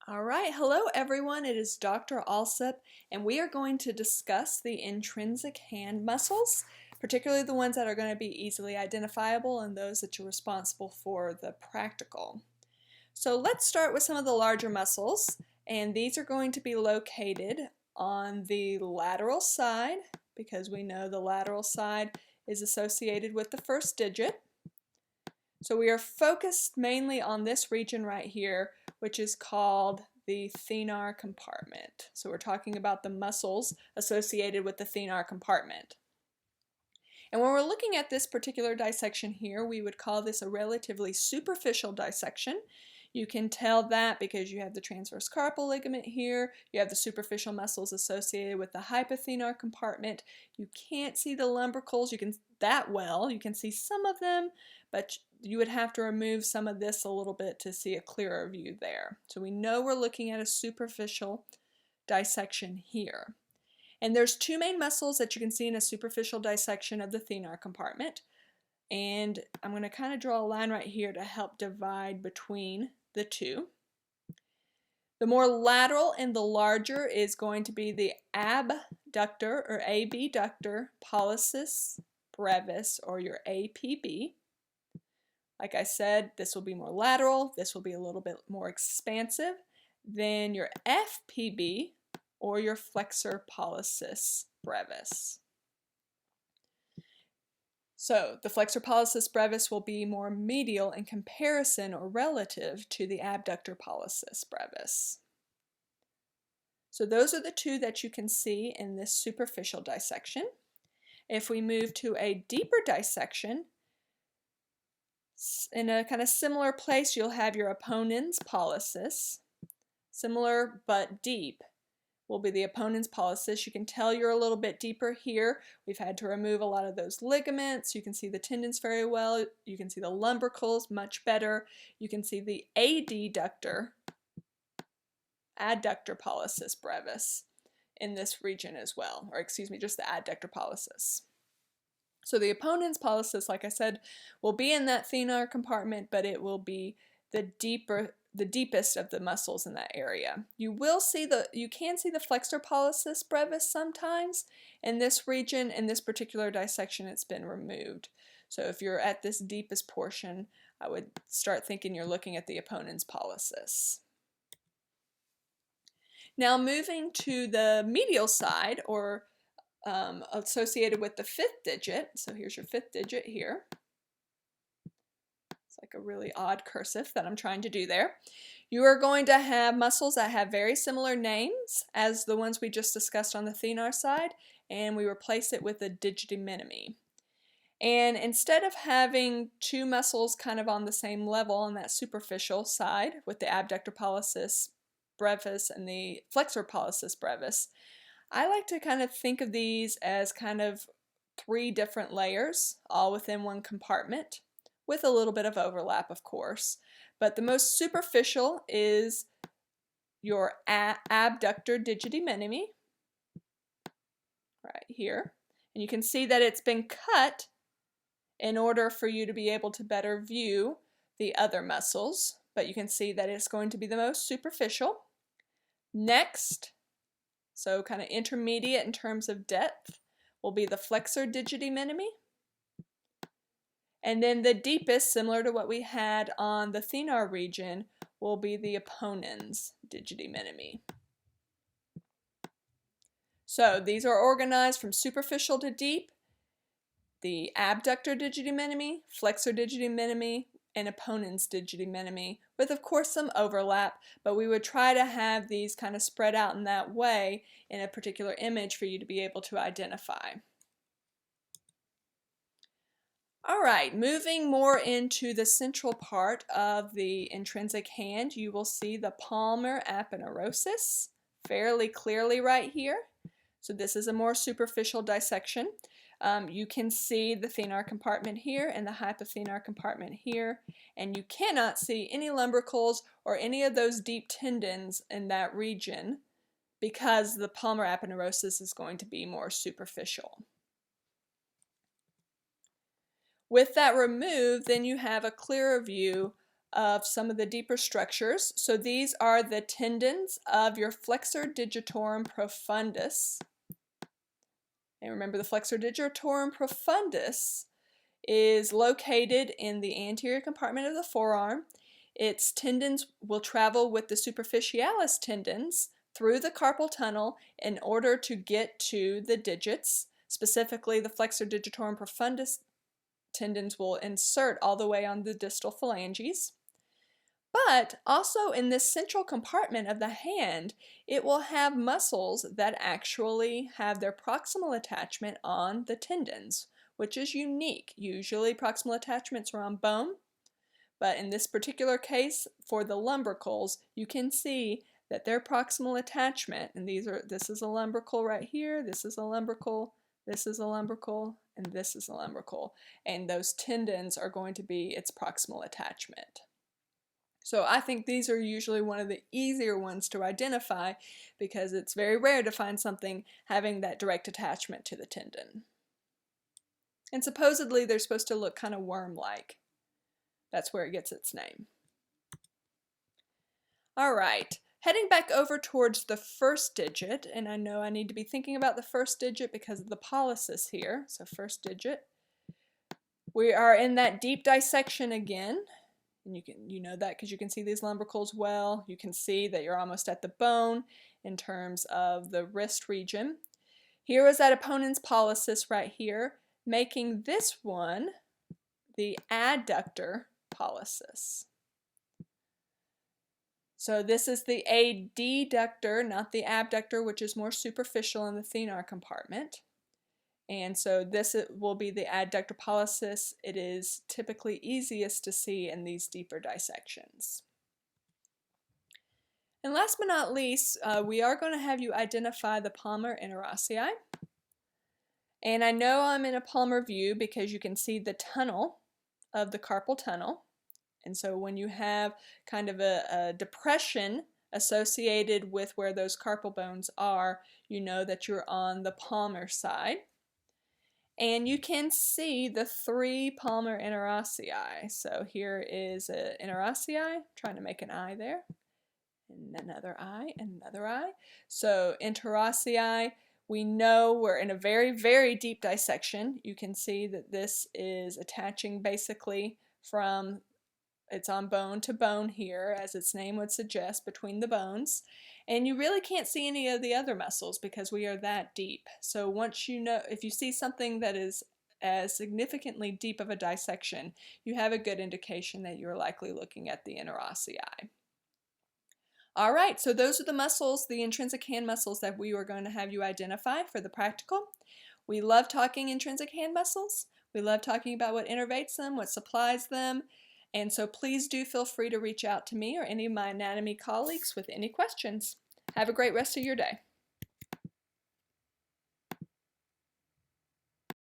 All right, hello everyone. It is Dr. Alsup, and we are going to discuss the intrinsic hand muscles, particularly the ones that are going to be easily identifiable and those that you're responsible for the practical. So let's start with some of the larger muscles, and these are going to be located on the lateral side because we know the lateral side is associated with the first digit. So we are focused mainly on this region right here, which is called the thenar compartment. So we're talking about the muscles associated with the thenar compartment. And when we're looking at this particular dissection here, we would call this a relatively superficial dissection. You can tell that because you have the transverse carpal ligament here, you have the superficial muscles associated with the hypothenar compartment. You can't see the lumbricals that well. You can see some of them, but you would have to remove some of this a little bit to see a clearer view there. So we know we're looking at a superficial dissection here. And there's two main muscles that you can see in a superficial dissection of the thenar compartment. And I'm going to kind of draw a line right here to help divide between the two. The more lateral and the larger is going to be the abductor or abductor pollicis brevis, or your APB. Like I said, this will be more lateral, this will be a little bit more expansive than your FPB, or your flexor pollicis brevis. So the flexor pollicis brevis will be more medial in comparison or relative to the abductor pollicis brevis. So those are the two that you can see in this superficial dissection. If we move to a deeper dissection, in a kind of similar place, you'll have your opponens pollicis. Similar but deep will be the opponens pollicis. You can tell you're a little bit deeper here. We've had to remove a lot of those ligaments. You can see the tendons very well. You can see the lumbricals much better. You can see the adductor pollicis brevis in this region as well, or excuse me, just the adductor pollicis. So the opponens pollicis, like I said, will be in that thenar compartment, but it will be the deepest of the muscles in that area. You can see the flexor pollicis brevis sometimes. In this region, in this particular dissection, it's been removed. So if you're at this deepest portion, I would start thinking you're looking at the opponens pollicis. Now moving to the medial side, or associated with the fifth digit. So here's your fifth digit here. It's like a really odd cursive that I'm trying to do there. You are going to have muscles that have very similar names as the ones we just discussed on the thenar side, and we replace it with a digiti minimi. And instead of having two muscles kind of on the same level on that superficial side with the abductor pollicis brevis and the flexor pollicis brevis, I like to kind of think of these as kind of three different layers, all within one compartment, with a little bit of overlap, of course. But the most superficial is your abductor digiti minimi, right here. And you can see that it's been cut in order for you to be able to better view the other muscles, but you can see that it's going to be the most superficial. Next, so kind of intermediate in terms of depth, will be the flexor digiti minimi. And then the deepest, similar to what we had on the thenar region, will be the opponens digiti minimi. So these are organized from superficial to deep: the abductor digiti minimi, flexor digiti minimi, and opponens digiti minimi, with of course some overlap, but we would try to have these kind of spread out in that way in a particular image for you to be able to identify. All right, moving more into the central part of the intrinsic hand, you will see the palmar aponeurosis fairly clearly right here. So this is a more superficial dissection. You can see the thenar compartment here and the hypothenar compartment here, and you cannot see any lumbricals or any of those deep tendons in that region because the palmar aponeurosis is going to be more superficial. With that removed, then you have a clearer view of some of the deeper structures. So these are the tendons of your flexor digitorum profundus. And remember, the flexor digitorum profundus is located in the anterior compartment of the forearm. Its tendons will travel with the superficialis tendons through the carpal tunnel in order to get to the digits. Specifically, the flexor digitorum profundus tendons will insert all the way on the distal phalanges. But also in this central compartment of the hand, it will have muscles that actually have their proximal attachment on the tendons, which is unique. Usually proximal attachments are on bone, but in this particular case, for the lumbricals, you can see that their proximal attachment, and this is a lumbrical right here, this is a lumbrical, this is a lumbrical, and this is a lumbrical, and those tendons are going to be its proximal attachment. So I think these are usually one of the easier ones to identify because it's very rare to find something having that direct attachment to the tendon. And supposedly they're supposed to look kind of worm-like. That's where it gets its name. All right, heading back over towards the first digit, and I know I need to be thinking about the first digit because of the pollicis here. So first digit. We are in that deep dissection again. And you know that because you can see these lumbricals well. You can see that you're almost at the bone in terms of the wrist region. Here is that opponent's pollicis right here, making this one the adductor pollicis. So this is the adductor, not the abductor, which is more superficial in the thenar compartment. And so this will be the adductor pollicis. It is typically easiest to see in these deeper dissections. And last but not least, we are going to have you identify the palmar interossei. And I know I'm in a palmar view because you can see the tunnel of the carpal tunnel. And so when you have kind of a depression associated with where those carpal bones are, you know that you're on the palmar side. And you can see the 3 palmar interossei. So here is an interossei, trying to make an eye there, and another eye, and another eye. So interossei, we know we're in a very, very deep dissection. You can see that this is attaching basically from, it's on bone to bone here, as its name would suggest, between the bones. And you really can't see any of the other muscles because we are that deep. So once you know, if you see something that is as significantly deep of a dissection, you have a good indication that you're likely looking at the interossei. All right, so those are the muscles, the intrinsic hand muscles that we were going to have you identify for the practical. We love talking intrinsic hand muscles. We love talking about what innervates them, what supplies them. And so please do feel free to reach out to me or any of my anatomy colleagues with any questions. Have a great rest of your day.